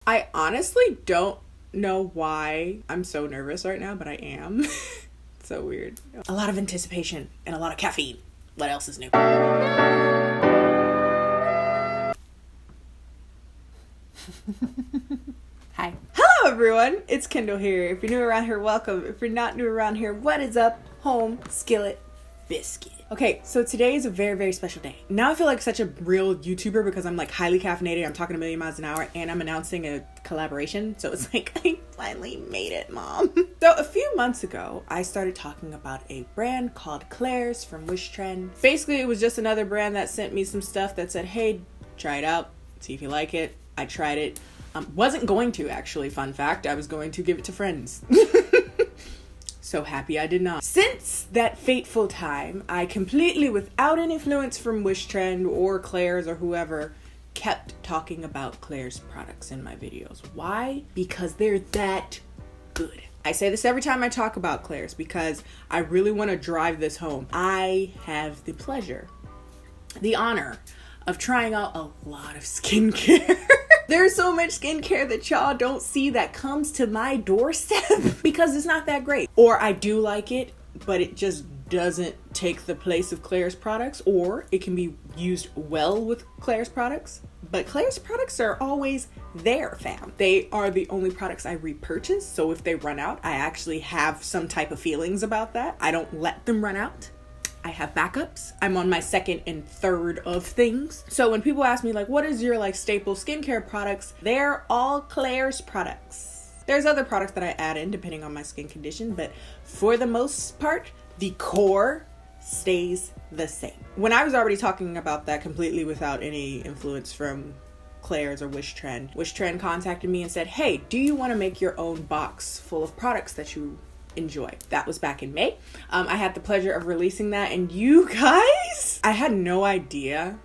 I honestly don't know why I'm so nervous right now, but I am. So weird. A lot of anticipation and a lot of caffeine. What else is new? Hi. Hello everyone, it's Kendall here. If you're new around here, welcome. If you're not new around here, what is up? Home skillet biscuit. Okay, so today is a very, very special day. Now I feel like such a real YouTuber because I'm like highly caffeinated, I'm talking a million miles an hour, and I'm announcing a collaboration. So it's like, I finally made it, mom. So a few months ago, I started talking about a brand called Claire's from WISHTREND. Basically, it was just another brand that sent me some stuff that said, hey, try it out, see if you like it. I tried it. Wasn't going to, actually, fun fact. I was going to give it to friends. So happy I did not. Since that fateful time, I completely, without an influence from WISHTREND or Claire's or whoever, kept talking about Claire's products in my videos. Why? Because they're that good. I say this every time I talk about Claire's because I really want to drive this home. I have the pleasure, the honor of trying out a lot of skincare. There's so much skincare that y'all don't see that comes to my doorstep because it's not that great. Or I do like it, but it just doesn't take the place of Claire's products, or it can be used well with Claire's products. But Claire's products are always there, fam. They are the only products I repurchase, so if they run out, I actually have some type of feelings about that. I don't let them run out. I have backups. I'm on my second and third of things. So when people ask me like, what is your like staple skincare products? They're all Claire's products. There's other products that I add in depending on my skin condition, but for the most part, the core stays the same. When I was already talking about that completely without any influence from Claire's or WISHTREND, WISHTREND contacted me and said, hey, do you want to make your own box full of products that you enjoy? That was back in May. I had the pleasure of releasing that, and you guys, I had no idea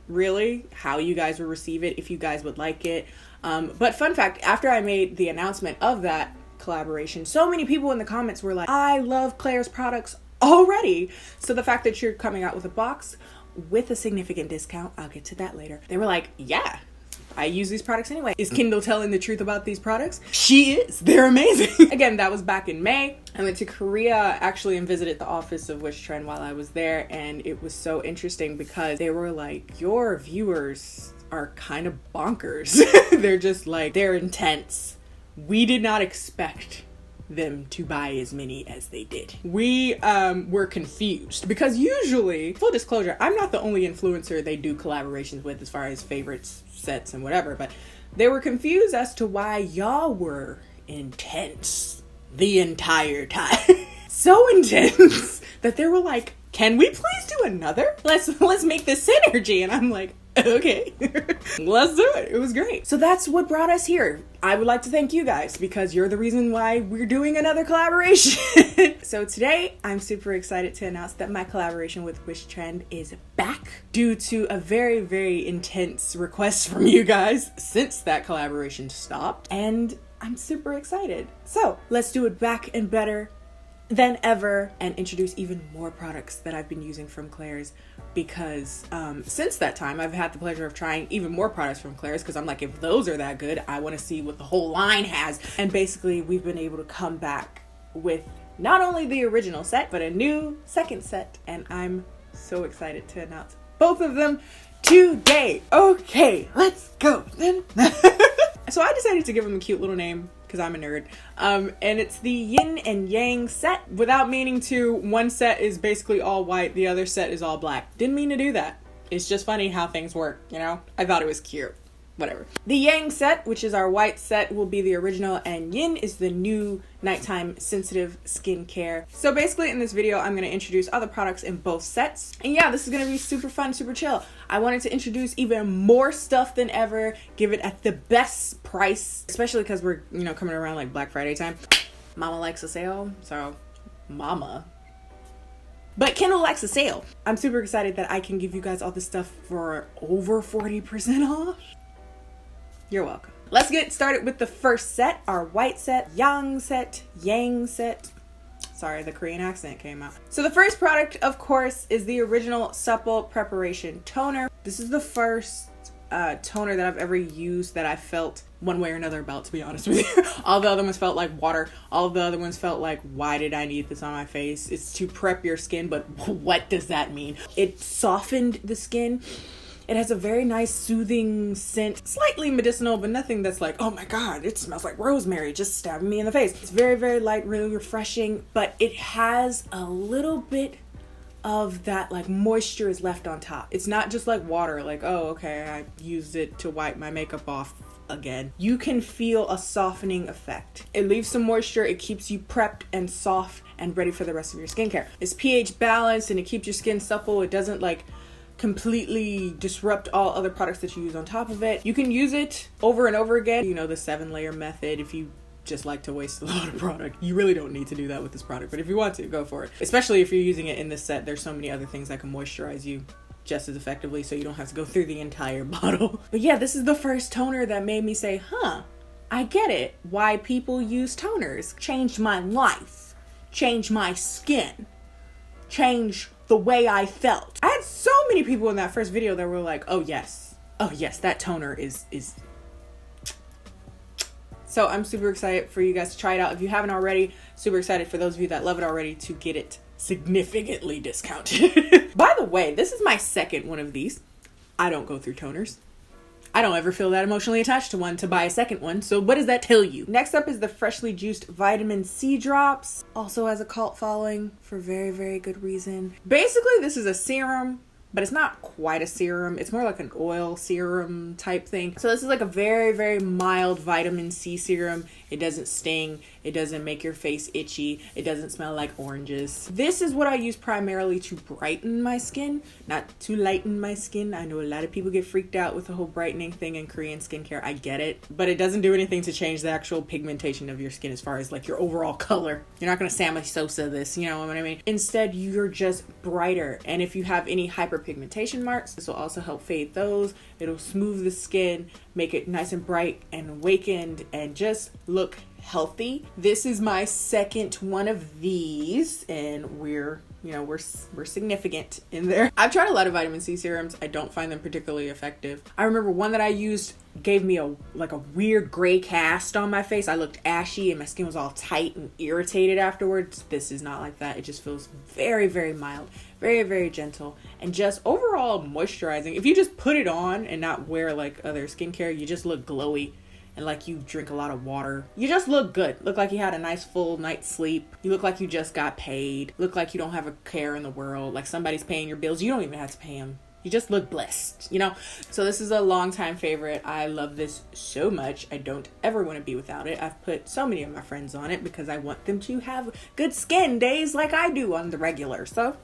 really how you guys would receive it, if you guys would like it. But fun fact, after I made the announcement of that collaboration, so many people in the comments were like, I love Claire's products already. So the fact that you're coming out with a box with a significant discount, I'll get to that later. They were like, yeah, I use these products anyway. Is Kendall telling the truth about these products? She is. They're amazing. Again, that was back in May. I went to Korea actually and visited the office of WISHTREND while I was there, and it was so interesting because they were like, your viewers are kind of bonkers. They're just like, they're intense. We did not expect them to buy as many as they did. We were confused because usually, full disclosure, I'm not the only influencer they do collaborations with as far as favorites, sets, and whatever, but they were confused as to why y'all were intense the entire time. So intense that they were like, can we please do another? Let's make this synergy. And I'm like, okay, let's do it. It was great. So that's what brought us here. I would like to thank you guys because you're the reason why we're doing another collaboration. So today I'm super excited to announce that my collaboration with WISHTREND is back due to a very, very intense request from you guys since that collaboration stopped. And I'm super excited. So let's do it back and better than ever and introduce even more products that I've been using from Claire's because since that time I've had the pleasure of trying even more products from Claire's because I'm like, if those are that good, I want to see what the whole line has. And basically we've been able to come back with not only the original set but a new second set, and I'm so excited to announce both of them today. Okay, let's go then. So I decided to give them a cute little name because I'm a nerd. And it's the Yin and Yang set. Without meaning to, one set is basically all white, the other set is all black. Didn't mean to do that. It's just funny how things work, you know? I thought it was cute. Whatever. The Yang set, which is our white set, will be the original, and Yin is the new nighttime sensitive skincare. So basically in this video, I'm going to introduce other products in both sets. And yeah, this is going to be super fun, super chill. I wanted to introduce even more stuff than ever, give it at the best price, especially because we're, you know, coming around like Black Friday time. Mama likes a sale, so mama. But Kendall likes a sale. I'm super excited that I can give you guys all this stuff for over 40% off. You're welcome. Let's get started with the first set, our white set, Yang set. Sorry, the Korean accent came out. So the first product, of course, is the original Supple Preparation toner. This is the first toner that I've ever used that I felt one way or another about, to be honest with you. All the other ones felt like water. All the other ones felt like, why did I need this on my face? It's to prep your skin, but what does that mean? It softened the skin. It has a very nice soothing scent, slightly medicinal, but nothing that's like, oh my God, it smells like rosemary, just stabbing me in the face. It's very, very light, really refreshing, but it has a little bit of that like moisture is left on top. It's not just like water, like, oh, okay, I used it to wipe my makeup off again. You can feel a softening effect. It leaves some moisture, it keeps you prepped and soft and ready for the rest of your skincare. It's pH balanced and it keeps your skin supple. It doesn't like completely disrupt all other products that you use on top of it. You can use it over and over again. You know, the 7-layer method. If you just like to waste a lot of product, you really don't need to do that with this product, but if you want to, go for it. Especially if you're using it in this set, there's so many other things that can moisturize you just as effectively, so you don't have to go through the entire bottle. But yeah, this is the first toner that made me say, huh, I get it, why people use toners. Changed my life, changed my skin, changed the way I felt. I had so many people in that first video that were like, oh yes, that toner is. So I'm super excited for you guys to try it out. If you haven't already, super excited for those of you that love it already to get it significantly discounted. By the way, this is my second one of these. I don't go through toners. I don't ever feel that emotionally attached to one to buy a second one. So what does that tell you? Next up is the freshly juiced vitamin C drops. Also has a cult following for very, very good reason. Basically, this is a serum, but it's not quite a serum. It's more like an oil serum type thing. So this is like a very, very mild vitamin C serum. It doesn't sting. It doesn't make your face itchy. It doesn't smell like oranges. This is what I use primarily to brighten my skin, not to lighten my skin. I know a lot of people get freaked out with the whole brightening thing in Korean skincare. I get it, but it doesn't do anything to change the actual pigmentation of your skin as far as like your overall color. You're not gonna Sammy Sosa this, you know what I mean? Instead, you're just brighter. And if you have any hyperpigmentation marks, this will also help fade those. It'll smooth the skin, make it nice and bright and awakened, and just look healthy. This is my second one of these, and we're significant in there. I've tried a lot of vitamin C serums. I don't find them particularly effective. I remember one that I used gave me a weird gray cast on my face. I looked ashy and my skin was all tight and irritated afterwards. This is not like that. It just feels very, very mild, very, very gentle, and just overall moisturizing. If you just put it on and not wear like other skincare, you just look glowy and like you drink a lot of water. You just look good. Look like you had a nice full night's sleep. You look like you just got paid. Look like you don't have a care in the world. Like somebody's paying your bills. You don't even have to pay them. You just look blessed, you know? So this is a longtime favorite. I love this so much. I don't ever want to be without it. I've put so many of my friends on it because I want them to have good skin days like I do on the regular. So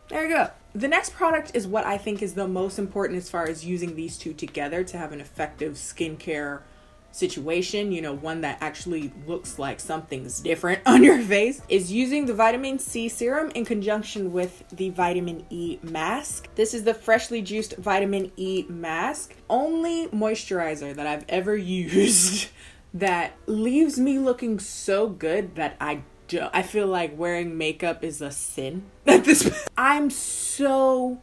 there you go. The next product is what I think is the most important as far as using these two together to have an effective skincare situation, you know, one that actually looks like something's different on your face, is using the vitamin C serum in conjunction with the vitamin E mask. This is the freshly juiced vitamin E mask. Only moisturizer that I've ever used that leaves me looking so good that I feel like wearing makeup is a sin at this point. I'm so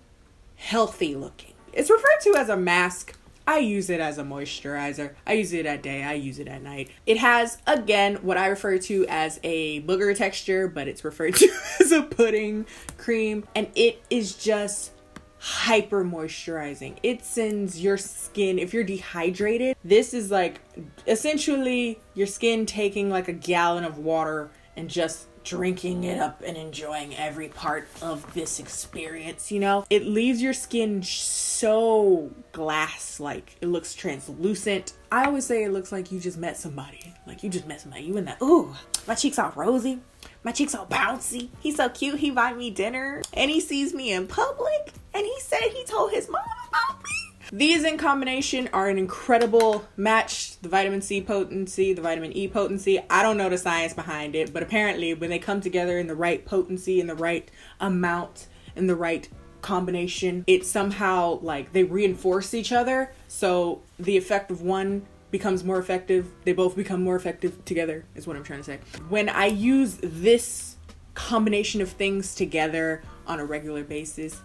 healthy looking. It's referred to as a mask. I use it as a moisturizer. I use it at day. I use it at night. It has, again, what I refer to as a booger texture, but it's referred to as a pudding cream. And it is just hyper moisturizing. It sends your skin, if you're dehydrated, this is like essentially your skin taking like a gallon of water and just drinking it up and enjoying every part of this experience, you know? It leaves your skin so glass-like. It looks translucent. I always say it looks like you just met somebody. Like you just met somebody. You in that, ooh, my cheeks all rosy. My cheeks all bouncy. He's so cute. He buy me dinner and he sees me in public and he said he told his mom about me. These in combination are an incredible match. The vitamin C potency, the vitamin E potency. I don't know the science behind it, but apparently when they come together in the right potency, in the right amount, in the right combination, it somehow like they reinforce each other. So the effect of one becomes more effective. They both become more effective together is what I'm trying to say. When I use this combination of things together on a regular basis,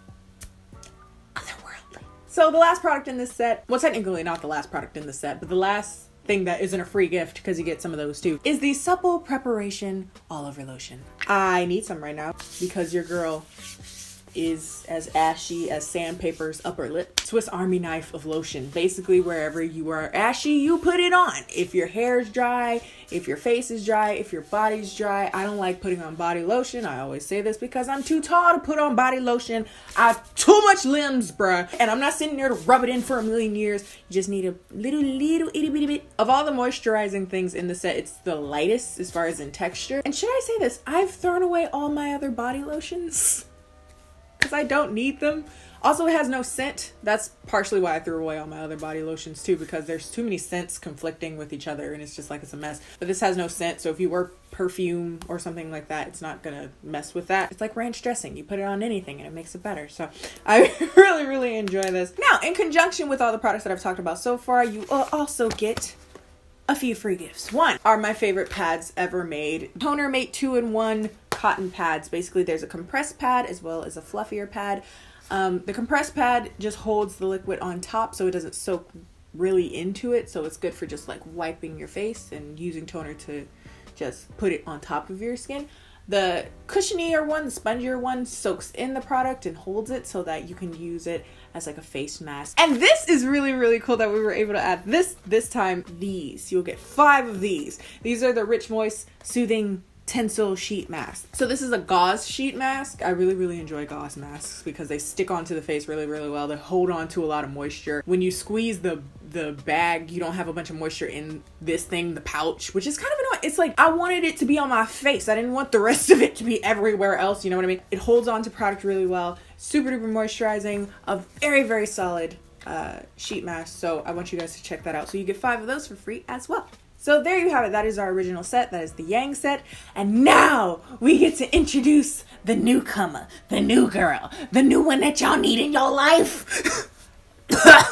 so the last product in this set, well, technically not the last product in the set, but the last thing that isn't a free gift, because you get some of those too, is the Supple Preparation All Over Lotion. I need some right now because your girl is as ashy as sandpaper's upper lip. Swiss Army knife of lotion. Basically, wherever you are ashy, you put it on. If your hair is dry, if your face is dry, if your body's dry. I don't like putting on body lotion. I always say this because I'm too tall to put on body lotion. I have too much limbs, bruh. And I'm not sitting there to rub it in for a million years. You just need a little itty bitty bit. Of all the moisturizing things in the set, it's the lightest as far as in texture. And should I say this? I've thrown away all my other body lotions because I don't need them. Also, it has no scent. That's partially why I threw away all my other body lotions too, because there's too many scents conflicting with each other and it's just like, it's a mess. But this has no scent, so if you wear perfume or something like that, it's not gonna mess with that. It's like ranch dressing. You put it on anything and it makes it better. So I really enjoy this. Now, in conjunction with all the products that I've talked about so far, you will also get a few free gifts. One are my favorite pads ever made. Toner Mate 2-in-1 cotton pads. Basically, there's a compressed pad as well as a fluffier pad. The compressed pad just holds the liquid on top so it doesn't soak really into it. So it's good for just like wiping your face and using toner to just put it on top of your skin. The cushionier one, the spongier one, soaks in the product and holds it so that you can use it as like a face mask. And this is really cool that we were able to add this time. You'll get 5 of these. These are the Rich Moist Soothing Tencel sheet mask. So this is a gauze sheet mask. I really enjoy gauze masks because they stick onto the face really well. They hold on to a lot of moisture. When you squeeze the bag, you don't have a bunch of moisture in this thing, the pouch, which is kind of annoying. It's like, I wanted it to be on my face. I didn't want the rest of it to be everywhere else. You know what I mean? It holds on to product really well. Super duper moisturizing. A very solid sheet mask. So I want you guys to check that out. So you get 5 of those for free as well. So there you have it. That is our original set. That is the Yang set. And now we get to introduce the newcomer, the new girl, the new one that y'all need in your life.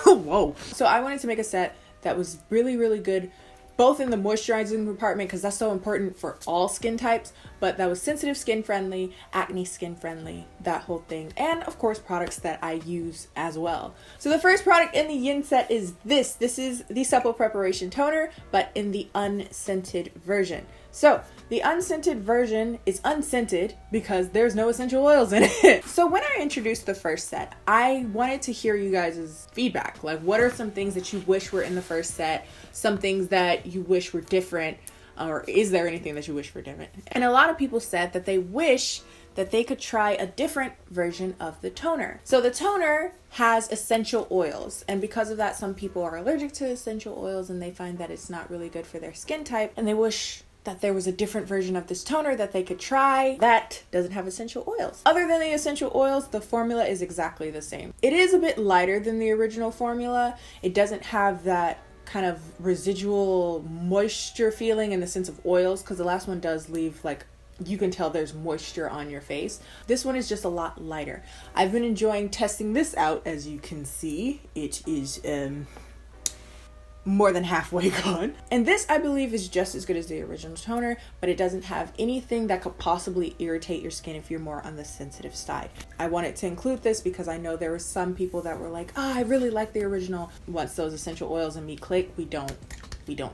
Whoa. So I wanted to make a set that was really good, both in the moisturizing department, because that's so important for all skin types, but that was sensitive skin friendly, acne skin friendly, that whole thing. And of course, products that I use as well. So the first product in the Yin set is this. This is the Supple Preparation Toner, but in the unscented version. So the unscented version is unscented because there's no essential oils in it. So when I introduced the first set, I wanted to hear you guys' feedback. Like, what are some things that you wish were in the first set? Some things that you wish were different? Or is there anything that you wish were different? And a lot of people said that they wish that they could try a different version of the toner. So the toner has essential oils, and because of that, some people are allergic to essential oils and they find that it's not really good for their skin type, and they wish that there was a different version of this toner that they could try that doesn't have essential oils. Other than the essential oils, the formula is exactly the same. It is a bit lighter than the original formula. It doesn't have that kind of residual moisture feeling in the sense of oils, because the last one does leave, like, you can tell there's moisture on your face. This one is just a lot lighter. I've been enjoying testing this out. As you can see, it is more than halfway gone. And this, I believe, is just as good as the original toner, but it doesn't have anything that could possibly irritate your skin if you're more on the sensitive side. I wanted to include this because I know there were some people that were like, oh, I really like the original. Once those essential oils and me click, we don't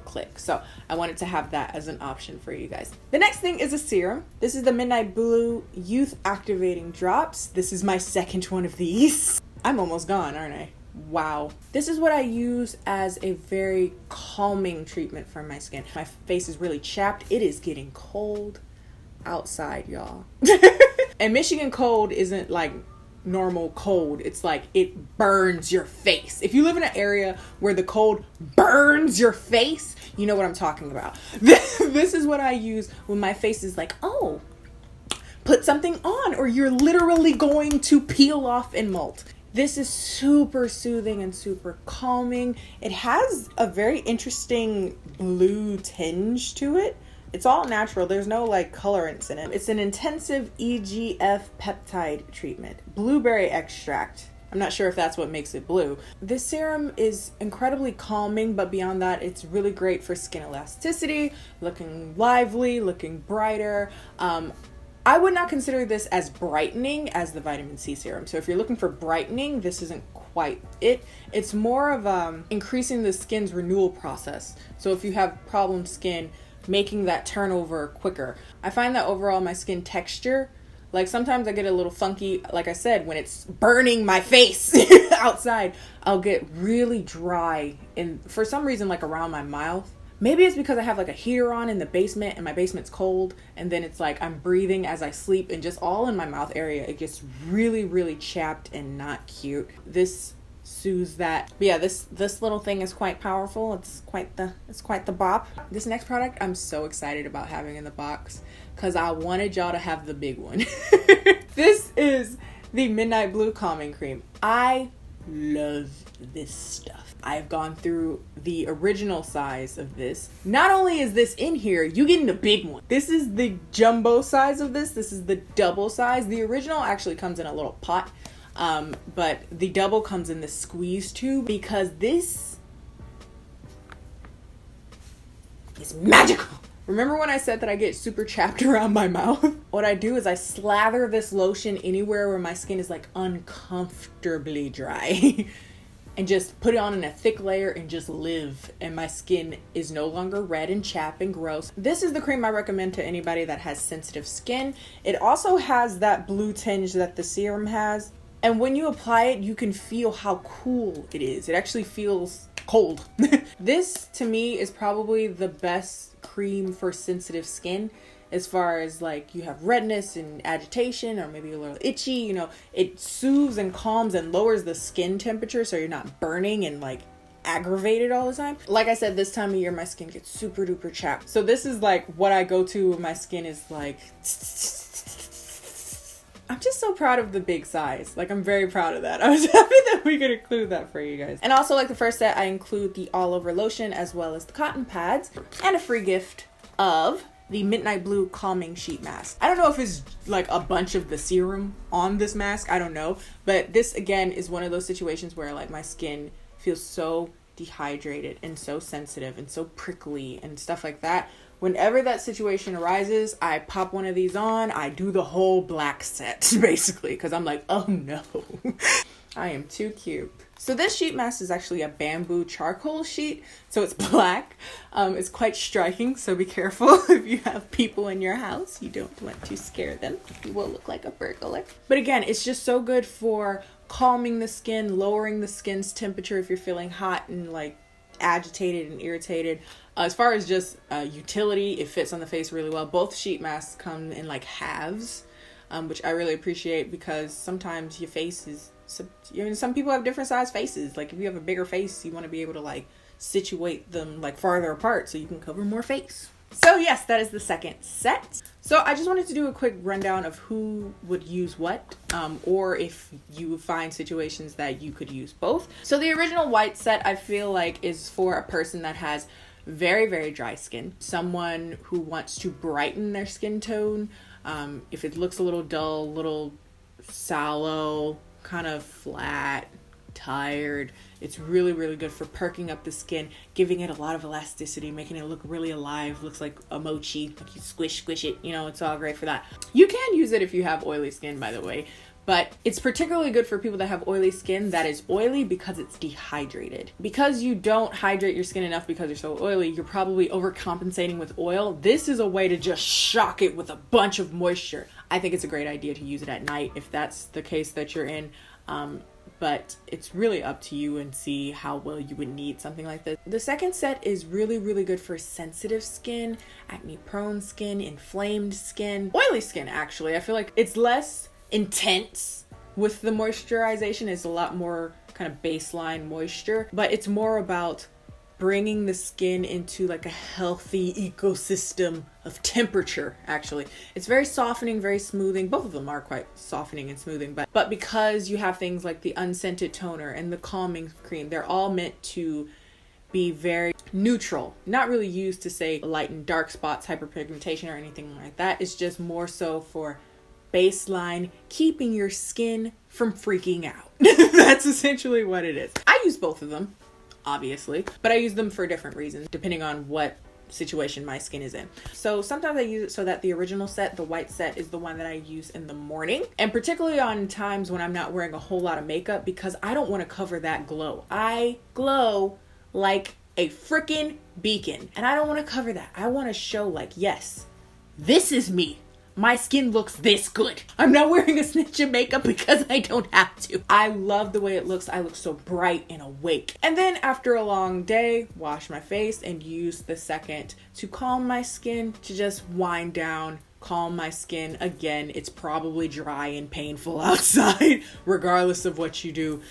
click. So I wanted to have that as an option for you guys. The next thing is a serum. This is the Midnight Blue Youth Activating Drops. This is my second one of these. I'm almost gone, aren't I? Wow. This is what I use as a very calming treatment for my skin. My face is really chapped. It is getting cold outside, y'all. And Michigan cold isn't like normal cold. It's like it burns your face. If you live in an area where the cold burns your face, you know what I'm talking about. This is what I use when my face is like, oh, put something on or you're literally going to peel off and molt. This is super soothing and super calming. It has a very interesting blue tinge to it. It's all natural. There's no like colorants in it. It's an intensive EGF peptide treatment. Blueberry extract. I'm not sure if that's what makes it blue. This serum is incredibly calming, but beyond that, it's really great for skin elasticity, looking lively, looking brighter. I would not consider this as brightening as the vitamin C serum. So if you're looking for brightening, this isn't quite it. It's more of increasing the skin's renewal process. So if you have problem skin, making that turnover quicker. I find that overall my skin texture, like sometimes I get a little funky, like I said, when it's burning my face outside, I'll get really dry, and for some reason, like around my mouth. Maybe it's because I have like a heater on in the basement and my basement's cold, and then it's like I'm breathing as I sleep, and just all in my mouth area it gets really, really chapped and not cute. This soothes that. But yeah, this little thing is quite powerful. It's quite the bop. This next product I'm so excited about having in the box because I wanted y'all to have the big one. This is the Midnight Blue Calming Cream. I love this stuff. I've gone through the original size of this. Not only is this in here, you getting the big one. This is the jumbo size of this. This is the double size. The original actually comes in a little pot, but the double comes in the squeeze tube because this is magical. Remember when I said that I get super chapped around my mouth? What I do is I slather this lotion anywhere where my skin is like uncomfortably dry and just put it on in a thick layer and just live, and my skin is no longer red and chapped and gross. This is the cream I recommend to anybody that has sensitive skin. It also has that blue tinge that the serum has, and when you apply it you can feel how cool it is. It actually feels cold. This to me is probably the best cream for sensitive skin, as far as like you have redness and agitation or maybe a little itchy, you know, it soothes and calms and lowers the skin temperature so you're not burning and like aggravated all the time. Like I said, this time of year my skin gets super duper chapped, so this is like what I go to when my skin is like I'm just so proud of the big size. Like, I'm very proud of that. I was happy that we could include that for you guys. And also, like the first set, I include the all over lotion as well as the cotton pads and a free gift of the Midnight Blue Calming Sheet Mask. I don't know if it's like a bunch of the serum on this mask. I don't know. But this, again, is one of those situations where like my skin feels so dehydrated and so sensitive and so prickly and stuff like that. Whenever that situation arises, I pop one of these on. I do the whole black set, basically, because I'm like, oh no, I am too cute. So this sheet mask is actually a bamboo charcoal sheet, so it's black. It's quite striking, so be careful if you have people in your house. You don't want to scare them. You will look like a burglar. But again, it's just so good for calming the skin, lowering the skin's temperature if you're feeling hot and like agitated and irritated. As far as just utility, it fits on the face really well. Both sheet masks come in like halves, which I really appreciate because sometimes your face is, some people have different size faces. Like if you have a bigger face, you want to be able to like situate them like farther apart so you can cover more face. So yes, that is the second set. So I just wanted to do a quick rundown of who would use what, or if you find situations that you could use both. So the original white set I feel like is for a person that has very, very dry skin. Someone who wants to brighten their skin tone. If it looks a little dull, little sallow, kind of flat, tired, it's really, really good for perking up the skin, giving it a lot of elasticity, making it look really alive, looks like a mochi, like you squish it, you know, it's all great for that. You can use it if you have oily skin, by the way, but it's particularly good for people that have oily skin that is oily because it's dehydrated. Because you don't hydrate your skin enough because you're so oily, you're probably overcompensating with oil. This is a way to just shock it with a bunch of moisture. I think it's a great idea to use it at night if that's the case that you're in. But it's really up to you and see how well you would need something like this. The second set is really, really good for sensitive skin, acne prone skin, inflamed skin, oily skin actually. I feel like it's less intense with the moisturization. It's a lot more kind of baseline moisture, but it's more about bringing the skin into like a healthy ecosystem of temperature. Actually, it's very softening, very smoothing. Both of them are quite softening and smoothing, but because you have things like the unscented toner and the calming cream, they're all meant to be very neutral, not really used to say lighten dark spots, hyperpigmentation or anything like that. It's just more so for baseline, keeping your skin from freaking out. That's essentially what it is. I use both of them, obviously, but I use them for different reasons depending on what situation my skin is in. So sometimes I use it so that the original set, the white set, is the one that I use in the morning, and particularly on times when I'm not wearing a whole lot of makeup, because I don't want to cover that glow. I glow like a freaking beacon, and I don't want to cover that. I want to show like, yes, this is me. My skin looks this good. I'm not wearing a snitch of makeup because I don't have to. I love the way it looks. I look so bright and awake. And then after a long day, wash my face and use the second to calm my skin, to just wind down, calm my skin. Again, it's probably dry and painful outside. Regardless of what you do,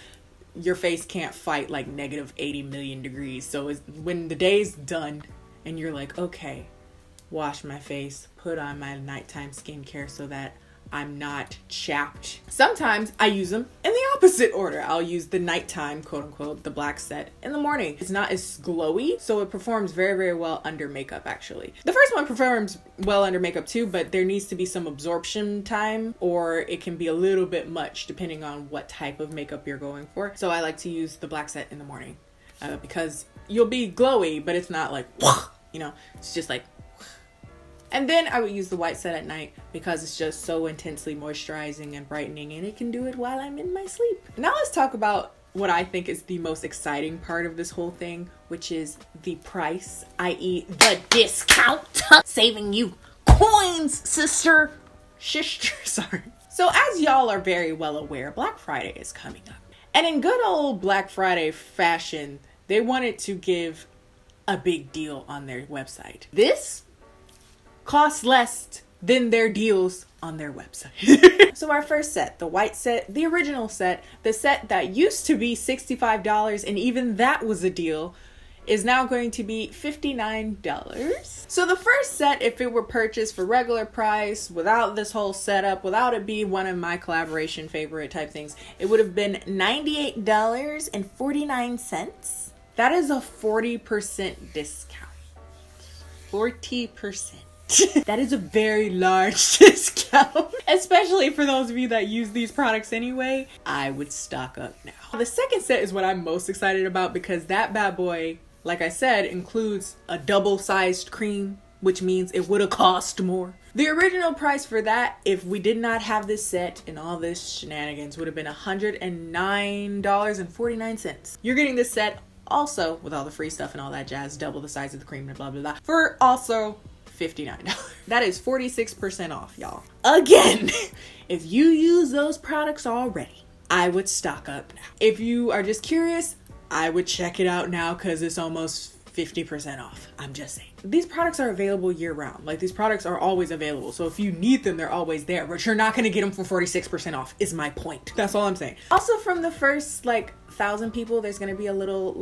your face can't fight like negative 80 million degrees. So when the day's done and you're like, okay, wash my face, put on my nighttime skincare so that I'm not chapped. Sometimes I use them in the opposite order. I'll use the nighttime, quote unquote, the black set in the morning. It's not as glowy, so it performs very, very well under makeup actually. The first one performs well under makeup too, but there needs to be some absorption time, or it can be a little bit much depending on what type of makeup you're going for. So I like to use the black set in the morning because you'll be glowy, but it's not like, you know, it's just like. And then I would use the white set at night because it's just so intensely moisturizing and brightening, and it can do it while I'm in my sleep. Now let's talk about what I think is the most exciting part of this whole thing, which is the price, i.e. the discount. Saving you coins, sister. Sorry. So as y'all are very well aware, Black Friday is coming up. And in good old Black Friday fashion, they wanted to give a big deal on their website. This costs less than their deals on their website. So our first set, the white set, the original set, the set that used to be $65, and even that was a deal, is now going to be $59. So the first set, if it were purchased for regular price, without this whole setup, without it being one of my collaboration favorite type things, it would have been $98.49. That is a 40% discount. 40%. That is a very large discount, especially for those of you that use these products anyway. I would stock up now. The second set is what I'm most excited about because that bad boy, like I said, includes a double-sized cream, which means it would have cost more. The original price for that, if we did not have this set and all this shenanigans, would have been $109.49. You're getting this set also with all the free stuff and all that jazz, double the size of the cream and blah, blah, blah, for also $59. That is 46% off, y'all. Again, if you use those products already, I would stock up now. If you are just curious, I would check it out now because it's almost 50% off. I'm just saying. These products are available year round. Like, these products are always available. So if you need them, they're always there. But you're not going to get them for 46% off is my point. That's all I'm saying. Also, from the first 1,000 people, there's going to be a little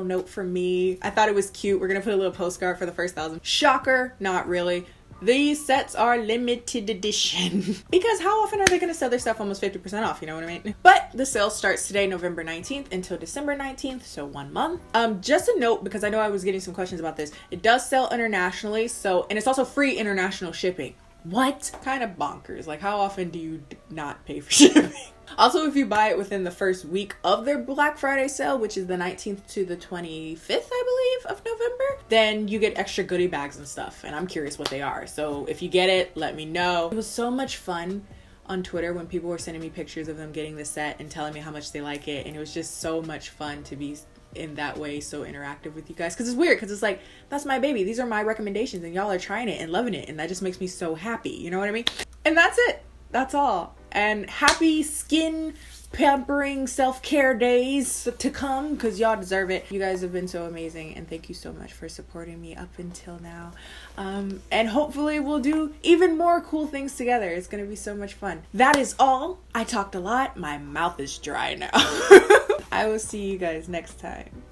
note from me. I thought it was cute. We're going to put a little postcard for the first 1,000. Shocker, not really. These sets are limited edition because how often are they going to sell their stuff almost 50% off? You know what I mean? But the sale starts today, November 19th until December 19th. So 1 month. Just a note, because I know I was getting some questions about this. It does sell internationally. And it's also free international shipping. What? Kind of bonkers. Like, how often do you not pay for shipping? Also, if you buy it within the first week of their Black Friday sale, which is the 19th to the 25th, I believe, of November, then you get extra goodie bags and stuff. And I'm curious what they are. So if you get it, let me know. It was so much fun on Twitter when people were sending me pictures of them getting the set and telling me how much they like it. And it was just so much fun to be in that way so interactive with you guys, because it's weird, because it's like, that's my baby, these are my recommendations, and y'all are trying it and loving it, and that just makes me so happy, you know what I mean? And that's it. That's all. And happy skin pampering self-care days to come, because y'all deserve it. You guys have been so amazing, and thank you so much for supporting me up until now. And hopefully we'll do even more cool things together. It's gonna be so much fun. That is all. I talked a lot. My mouth is dry now. I will see you guys next time.